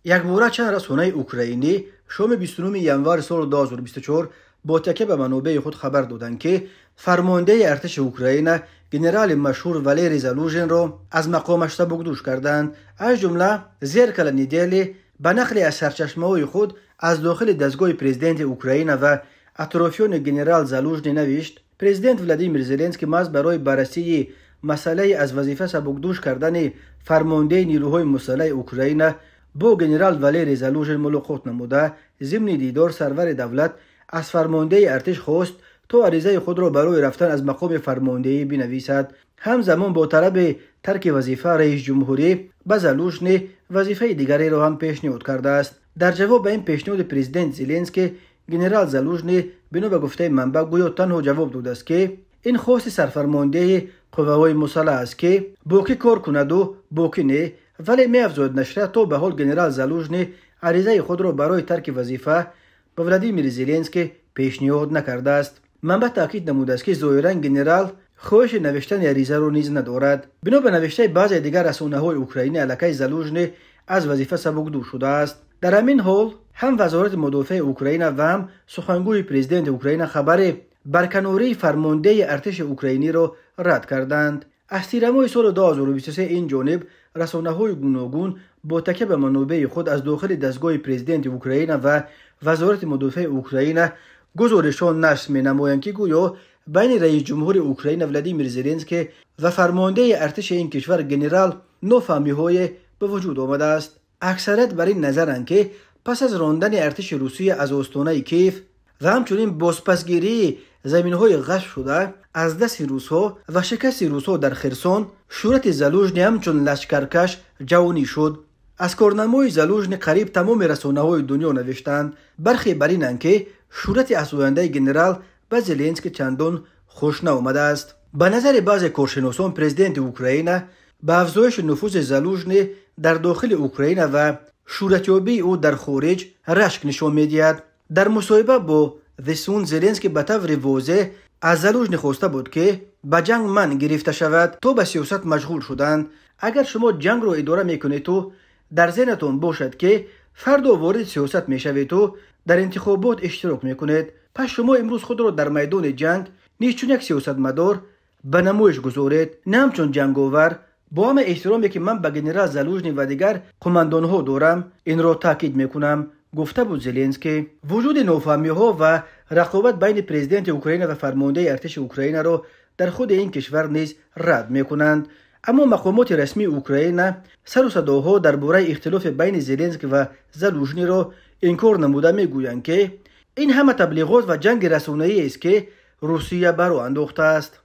یک باره چند رسانه اوکراینی شام 29 ینوار سال 2024 با تکیه به منابع خود خبر دادند که فرمانده ارتش اوکراین گنرال مشهور والری زالوژن را از مقامش سبکدوش کردند. از جمله زیرکل نیدلی به نقل از سرچشمه‌های خود از داخل دستگاه پرزیدنت اوکراین و اطرافیان گنرال زالوژن نوشت: پرزیدنت ولادیمیر زلنسکی محض برای بررسی مسئله از وظیفه سبکدوش کردن فرمانده نیروهای مسلح اوکراین با گنرال والری زالوژن ملاقات نموده. ضمن دیدار سرور دولت از فرمانده ارتش خواست تا عریضه خود را برای رفتن از مقام فرماندهی بنویسد. همزمان با طلب ترک وظیفه رئیس جمهوری به زالوژن وظیفه دیگری را هم پیشنهاد کرده است. در جواب به این پیشنهاد پرزیدنت زلنسکی گنرال زالوژن بنا به گفته منبع گویا تنها جواب داده است که این خواست سرفرمانده قوه‌های مسلح است که باکی کار کند و باکی نه، ولی می افزاید نشریه تا به حال گنرال زالوژن عریضه خود را برای ترک وظیفه به ولادیمیر زلنسکی پیشنهاد نکرده است. منبع تاکید نموده است که ظاهرا گنرال خواهش نوشتن عریضه را نیز ندارد. بنا به نوشته بعضی دیگر رسانه‌های اوکراینی علیه زالوژن از وظیفه سبکدوش شده است. در همین حال هم وزارت مدافع اوکراین و هم سخنگوی پرزیدنت اوکراین خبر برکناری فرمانده ارتش اوکراینی را رد کردند. از تیر ماه سال 2023 این جانب رسانه‌های گوناگون با تکیه به منابع خود از داخل دستگاه پرزیدنت اوکراین و وزارت مدافع اوکراین گزارشان نشر می‌نمایند که گویا بین رئیس جمهور اوکراین ولادیمیر زلنسکی و فرمانده ارتش این کشور گنرال نافهمی‌های به وجود آمده است. اکثریت بر این نظرند که پس از راندن ارتش روسیه از استانه کیف و همچنین بازپسگیری زمین‌های غصب شده از دست روس‌ها و شکست روس‌ها در خرسون، شورت زالوژن همچون لشکرکش جوانی شد. از کارنامه‌های زالوژن قریب تمام رسانه‌های دنیا نوشتند. برخی بر اینند که شورت افزاینده گنرال به زلنسکی چندان خوش نآمده است. به نظر بعضی کارشناسان پرزیدنت اوکراین به افزایش نفوذ زالوژن در داخل اوکراین و شهرتیابی او در خارج رشک نشان می‌دهد. در مصاحبه با ویسون زلنسکی به طور واضح از زالوژن خواسته بود که به جنگ من گرفته شود تا به سیاست مشغول شدند. اگر شما جنگ را اداره میکنید تو در ذهنتان باشد که فردا وارد سیاست میشوید و در انتخابات اشتراک میکنید، پس شما امروز خود را در میدان جنگ نیز چون یک سیاستمدار به نمایش گذارید، نه همچون جنگاور. با همه احترامی که من به گنرال زالوژن و دیگر قماندان‌ها دارم، این را تاکید میکنم، گفته بود زلنسکی. وجود نافهمی‌ها و رقابت بین پرزیدنت اوکراین و فرمانده ارتش اوکراین را در خود این کشور نیز رد میکنند. اما مقامات رسمی اوکراین سر و صداها درباره اختلاف بین زلنسکی و زالوژن را انکار نموده میگویند که این همه تبلیغات و جنگ رسانه‌ای است که روسیه بر او انداخته است.